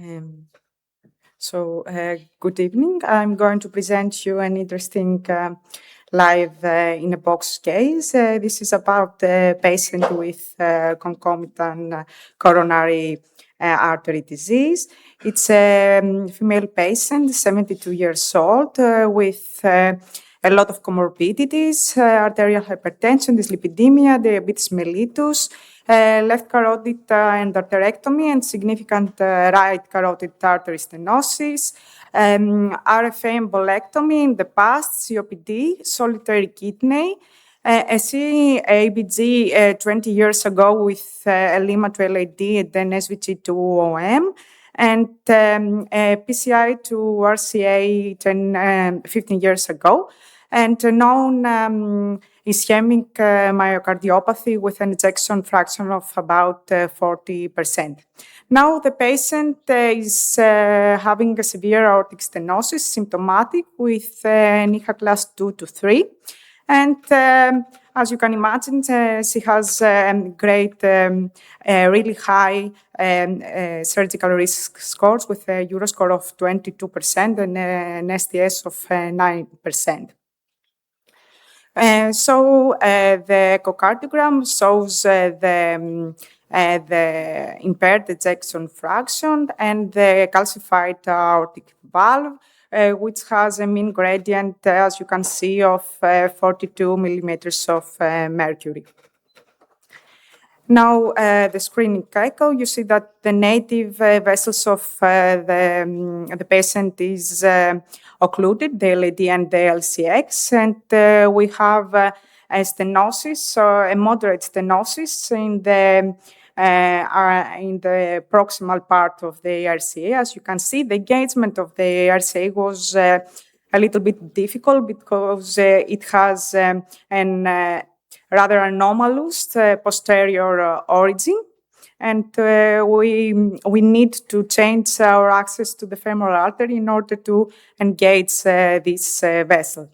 Um, Good evening. I'm going to present you an interesting live in a box case. This is about a patient with concomitant coronary artery disease. It's a female patient, 72 years old, with a lot of comorbidities, arterial hypertension, dyslipidemia, diabetes mellitus, left carotid endarterectomy and significant right carotid artery stenosis, RFA embolectomy in the past, COPD, solitary kidney, a CABG 20 years ago with a Lima 12AD and then SVG to OM, and a PCI to RCA 15 years ago, and known ischemic myocardiopathy with an ejection fraction of about 40%. Now the patient is having a severe aortic stenosis, symptomatic with NIHA class 2 to 3. And as you can imagine, she has great, really high surgical risk scores with a Euro score of 22% and an STS of 9%. The echocardiogram shows the impaired ejection fraction and the calcified aortic valve, which has a mean gradient, as you can see, of 42 millimeters of mercury. Now, the screening echo, you see that the native vessels of the patient is occluded, the LAD and the LCX, and we have a stenosis, a moderate stenosis in the proximal part of the RCA. As you can see, the engagement of the RCA was a little bit difficult because it has an rather anomalous posterior origin, and we need to change our access to the femoral artery in order to engage this vessel.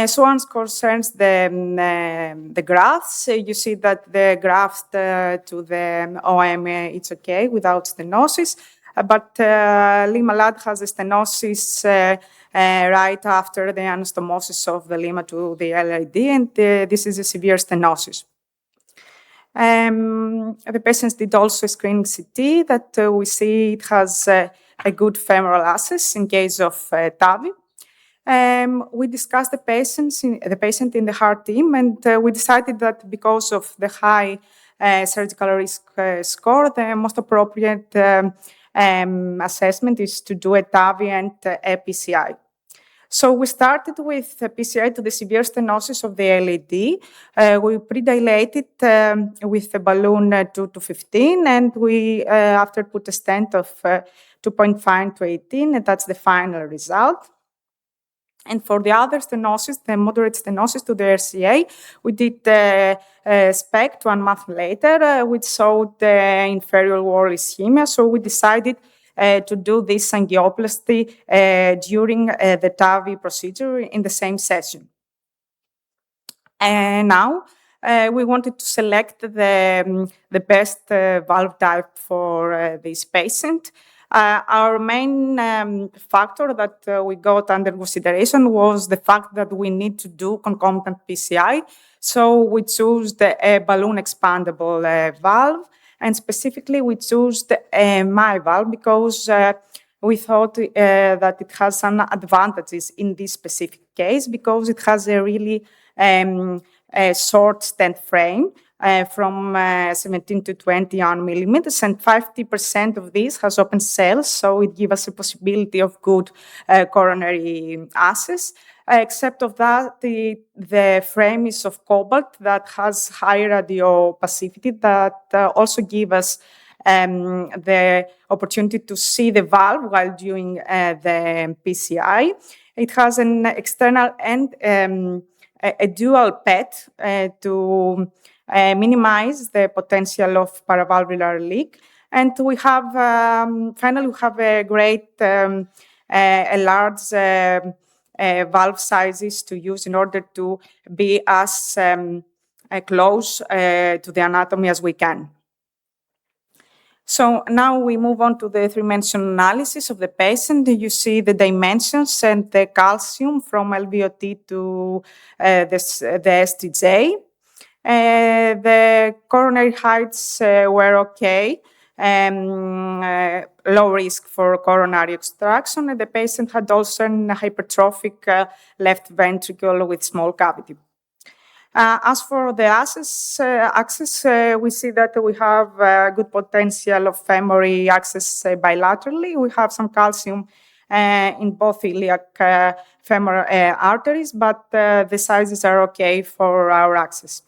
So as concerns the grafts, you see that the graft to the OM, it's okay without stenosis, but Lima LAD has a stenosis right after the anastomosis of the Lima to the LAD, and this is a severe stenosis. The patients did also a screening CT that we see it has a good femoral access in case of TAVI. We discussed the patient in the heart team, and we decided that because of the high surgical risk score, the most appropriate assessment is to do a TAVI and a PCI. So we started with a PCI to the severe stenosis of the LAD. We pre-dilated with a balloon 2 to 15, and we after put a stent of 2.5 to 18, and that's the final result. And for the other stenosis, the moderate stenosis to the RCA, we did SPECT 1 month later, which showed the inferior wall ischemia. So we decided to do this angioplasty during the TAVI procedure in the same session. And now we wanted to select the best valve type for this patient. Our main factor that we got under consideration was the fact that we need to do concomitant PCI. So we chose the balloon expandable valve, and specifically we chose the Myval because we thought that it has some advantages in this specific case because it has a really short stent frame. From 17 to 21 millimeters, and 50% of this has open cells, so it gives us a possibility of good coronary access. Except of that, the frame is of cobalt that has high radiopassivity that also give us the opportunity to see the valve while doing the PCI. It has an external and a dual PET to minimize the potential of paravalvular leak. And we have, finally, we have a great, a large valve sizes to use in order to be as close to the anatomy as we can. So now we move on to the three-dimensional analysis of the patient. You see the dimensions and the calcium from LVOT to the STJ. The coronary heights were okay, low risk for coronary obstruction, and the patient had also an hypertrophic left ventricle with small cavity. As for the axis, we see that we have good potential of femoral axis bilaterally. We have some calcium in both iliac femoral arteries, but the sizes are okay for our axis.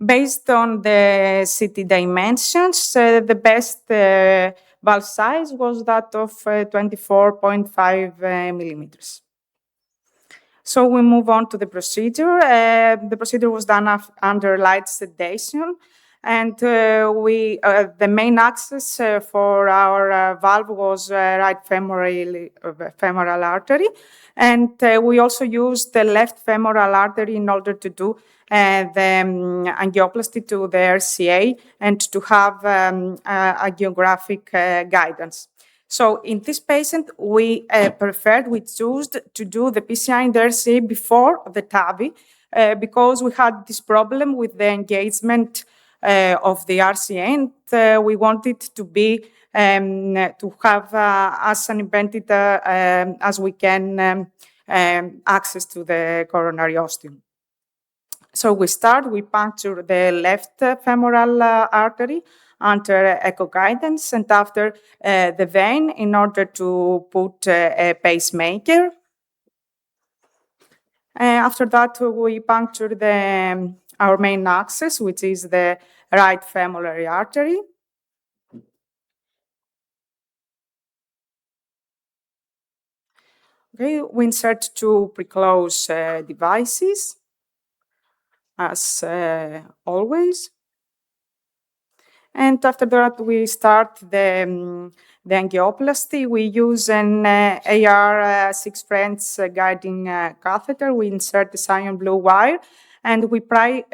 Based on the CT dimensions, the best valve size was that of 24.5 millimeters. So we move on to the procedure. The procedure was done under light sedation, and the main access for our valve was right femoral artery, and we also used the left femoral artery in order to do the angioplasty to the RCA and to have angiographic guidance. So in this patient, we chose to do the PCI and the RCA before the TAVI because we had this problem with the engagement of the RCA, and we wanted to be to have as unintended as we can access to the coronary ostium. So we puncture the left femoral artery under echo guidance and after the vein in order to put a pacemaker. After that, we puncture our main axis, which is the right femoral artery. Okay, we insert two pre-close devices, as always. And after that, we start the angioplasty. We use an AR6 French guiding catheter. We insert the cyan blue wire, and we dilate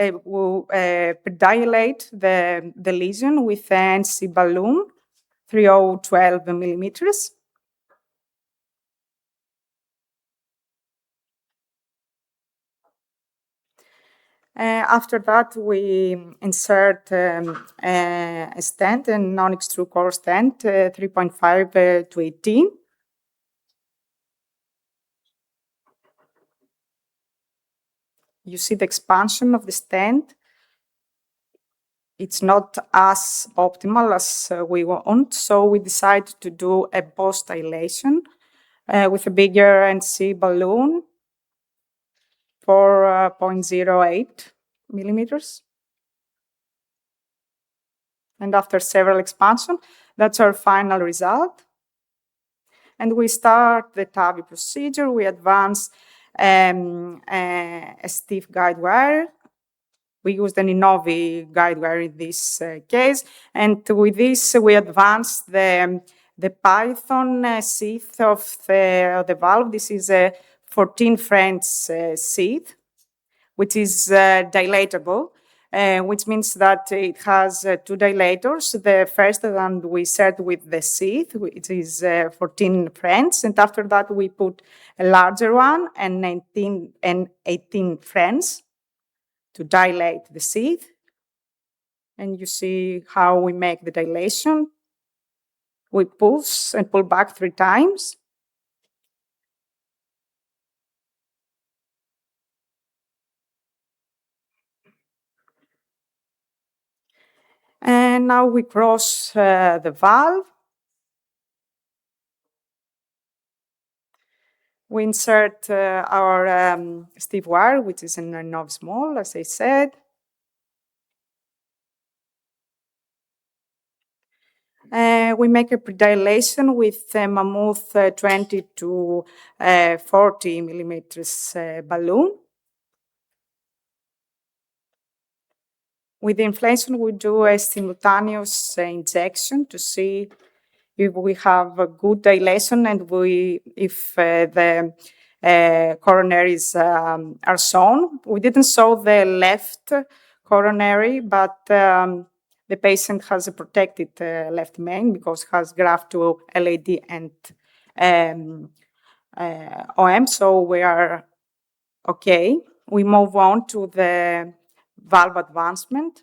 the lesion with an NC balloon, 3012 millimeters. After that, we insert a stent, a non-extrude core stent, 3.5 to 18. You see the expansion of the stent. It's not as optimal as we want, so we decide to do a post-dilation with a bigger NC balloon for 0.08 millimeters. And after several expansions, that's our final result. And we start the TAVI procedure. We advance a stiff guide wire. We used an Inovi guide wire in this case. And with this, we advance the Python sheath of the valve. This is a 14 French sheath, which is dilatable. Which means that it has two dilators. The first one we set with the sheath, which is 14 French, and after that we put a larger one and 18 French to dilate the sheath. And you see how we make the dilation. We pulse and pull back 3 times. And now we cross the valve. We insert our stiff wire, which is an Inovi small, as I said. We make a predilation with a Mammoth 20 to 40 millimeters balloon. With the inflation, we do a simultaneous injection to see if we have a good dilation and if the coronaries are shown. We didn't show the left coronary, but The patient has a protected left main because it has graft to LAD and OM, so we are okay. We move on to the valve advancement.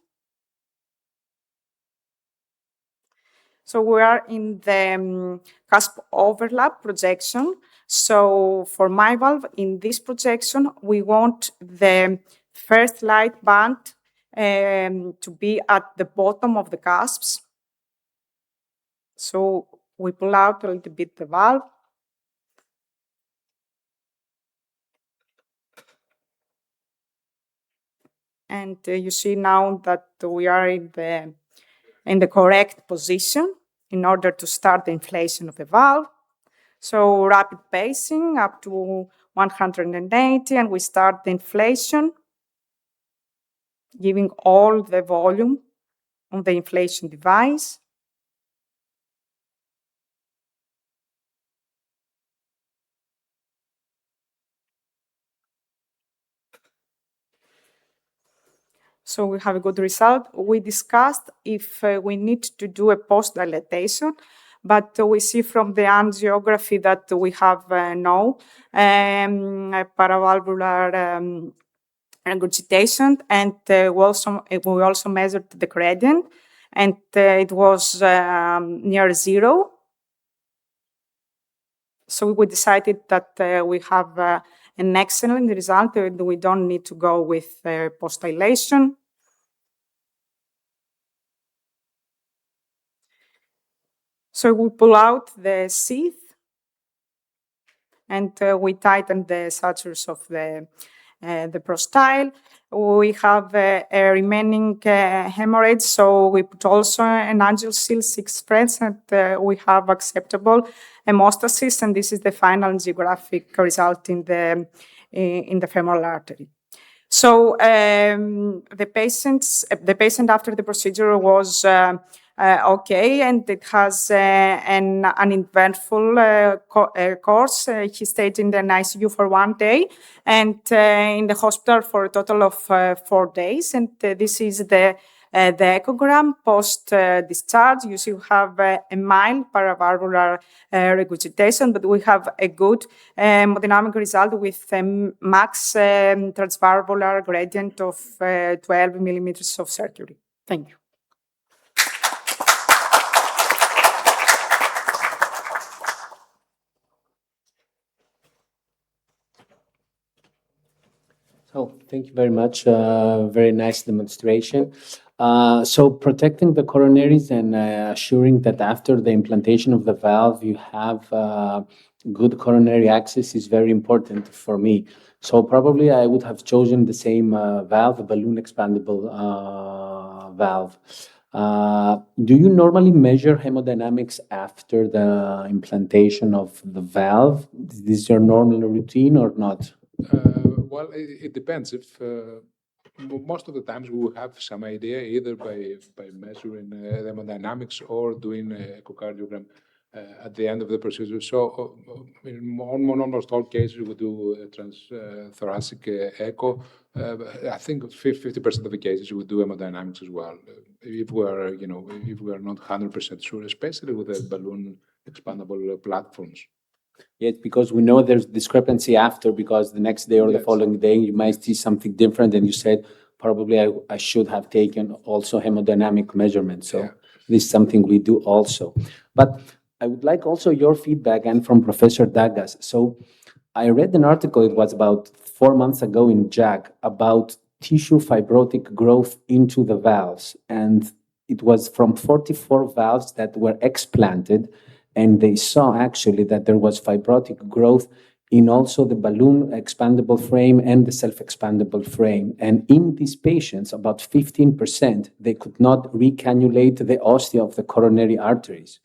So we are in the cusp overlap projection. So for Myval, in this projection, we want the first light band to be at the bottom of the cusps. So we pull out a little bit the valve. And you see now that we are in the correct position in order to start the inflation of the valve. So rapid pacing up to 180, and we start the inflation, giving all the volume on the inflation device. So we have a good result. We discussed if we need to do a post-dilatation, but we see from the angiography that we have no paravalvular regurgitation, and we also measured the gradient, and it was near zero. So we decided that we have an excellent result, and we don't need to go with post-dilation. So we pull out the sheath, and we tighten the sutures of the prostyle. We have a remaining hemorrhage, so we put also an angial seal 6 threads, and we have acceptable hemostasis, and this is the final angiographic result in the femoral artery. So the patient after the procedure was okay, and it has an uneventful course. He stayed in the ICU for 1 day and in the hospital for a total of 4 days. And this is the echogram post-discharge. You see, we have a mild paravalvular regurgitation, but we have a good hemodynamic result with a max transvalvular gradient of 12 millimeters of mercury. Thank you. So thank you very much. Very nice demonstration. So protecting the coronaries and assuring that after the implantation of the valve, you have good coronary access is very important for me. So probably I would have chosen the same valve, a balloon expandable valve. Do you normally measure hemodynamics after the implantation of the valve? Is this your normal routine or not? Well, it depends. If most of the times we will have some idea either by measuring the hemodynamics or doing echocardiogram at the end of the procedure. So in almost all cases we do a transthoracic echo. I think 50% of the cases we do hemodynamics as well. If we are, if we are not 100% sure, especially with the balloon expandable platforms. Yes, because we know there's discrepancy after, because the next day or the following day you might see something different, and you said probably I should have taken also hemodynamic measurements. So this is something we do also. But I would like also your feedback and from Professor Dangas. So I read an article, it was about 4 months ago in JAG, about tissue fibrotic growth into the valves. And it was from 44 valves that were explanted, and they saw actually that there was fibrotic growth in also the balloon expandable frame and the self-expandable frame. And in these patients, about 15%, they could not recannulate the ostia of the coronary arteries.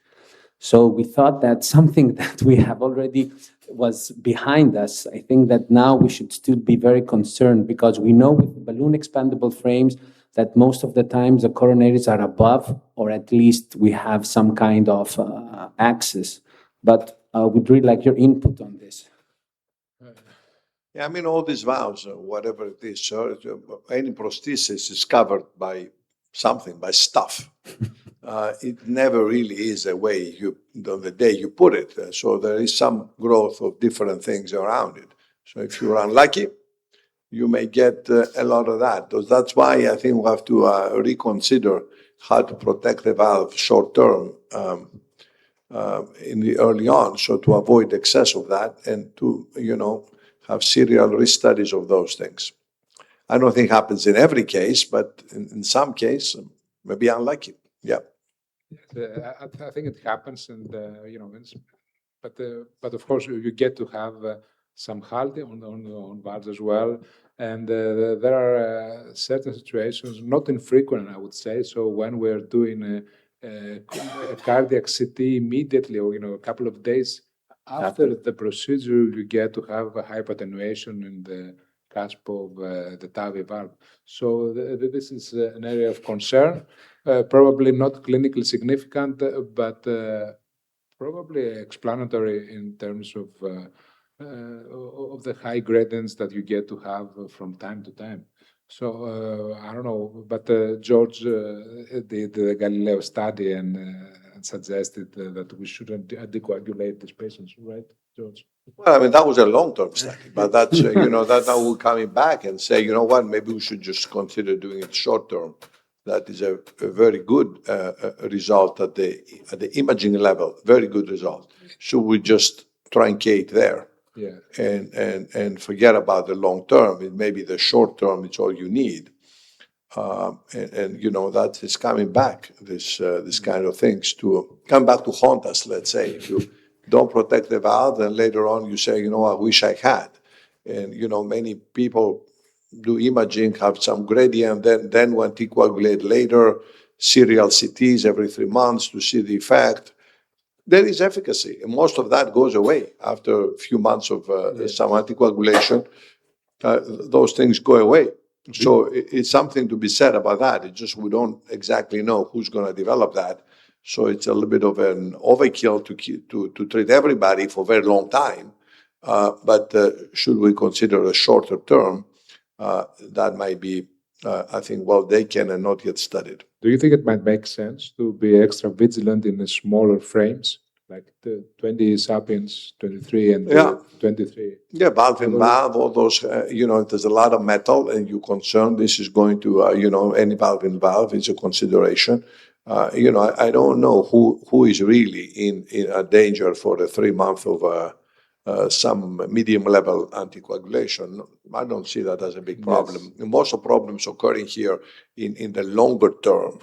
So we thought that something that we have already was behind us. I think that now we should still be very concerned, because we know with balloon expandable frames that most of the times the coronaries are above, or at least we have some kind of access. But we'd really like your input on this. Yeah, I mean, all these valves, whatever it is, any prosthesis is covered by something, by stuff. It never really is the way the day you put it. So there is some growth of different things around it. So if you're unlucky, you may get a lot of that. That's why I think we have to reconsider how to protect the valve short term in the early on, so to avoid excess of that and to, have serial risk studies of those things. I don't think it happens in every case, but in some case, maybe unlucky. Yeah. I think it happens, and but of course you get to have some halt on valves as well, and there are certain situations, not infrequent, I would say. So when we're doing a cardiac CT immediately, or a couple of days after the procedure, you get to have a hypertenuation in the cusp of the TAVR valve. So this is an area of concern, probably not clinically significant, but probably explanatory in terms of the high gradients that you get to have from time to time. So I don't know, but George did the Galileo study and suggested that we shouldn't decoagulate these patients, right, George? Well, I mean, that was a long-term study, but that's, that now we're coming back and say, you know what, maybe we should just consider doing it short-term. That is a very good result at the imaging level, very good result. Should we just truncate there? Yeah. And forget about the long term? It may be the short term, it's all you need. That is coming back, this kind of things to come back to haunt us, let's say. If you don't protect the valve, and later on you say, I wish I had. And, many people do imaging, have some gradient, then when decoagulate later, serial CTs every 3 months to see the effect. There is efficacy, and most of that goes away after a few months of some anticoagulation. Those things go away. So it's something to be said about that. It's just we don't exactly know who's going to develop that. So it's a little bit of an overkill to treat everybody for a very long time. But should we consider a shorter term, that might be, I think, well taken and not yet studied. Do you think it might make sense to be extra vigilant in the smaller frames, like the 20 Sapiens 23 and 23? Yeah, valve in valve, all those, there's a lot of metal and you're concerned this is going to, any valve in valve is a consideration. I don't know who is really in a danger for the 3 month of some medium level anticoagulation. I don't see that as a big problem. Yes. Most of the problems occurring here in the longer term,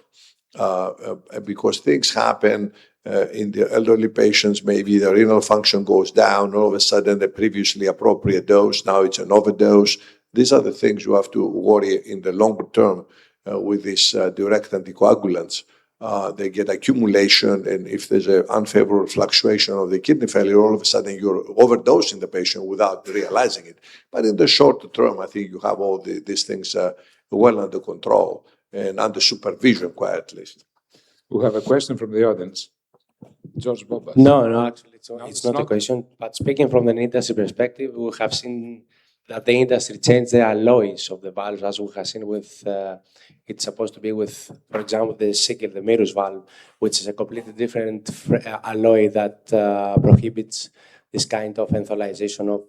because things happen in the elderly patients, maybe the renal function goes down, all of a sudden the previously appropriate dose, now it's an overdose. These are the things you have to worry in the longer term with these direct anticoagulants. They get accumulation, and if there's an unfavorable fluctuation of the kidney failure, all of a sudden you're overdosing the patient without realizing it. But in the short term, I think you have all these things well under control and under supervision, quite at least. We have a question from the audience. George Bobas. No, actually, it's not a question. But speaking from an industry perspective, we have seen that the industry changed the alloys of the valves, as we have seen with, it's supposed to be with, for example, the Sigel, the Meril valve, which is a completely different alloy that prohibits this kind of entholization of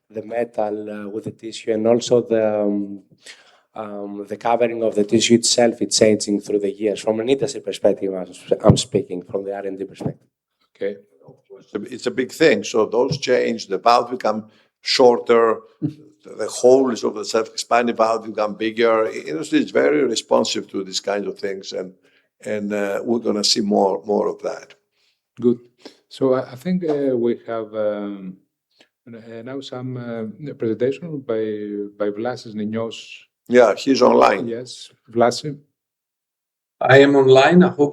the metal with the tissue, and also the covering of the tissue itself is changing through the years. From an industry perspective, I'm speaking from the R&D perspective. Okay. It's a big thing. So those change, the valve become shorter, the holes of the self-expanding valve become bigger. Industry is very responsive to these kinds of things, and we're going to see more of that. Good. So I think we have now some presentation by Vlasis Ninios. Yeah, he's online. Yes, Vlasis. I am online. I hope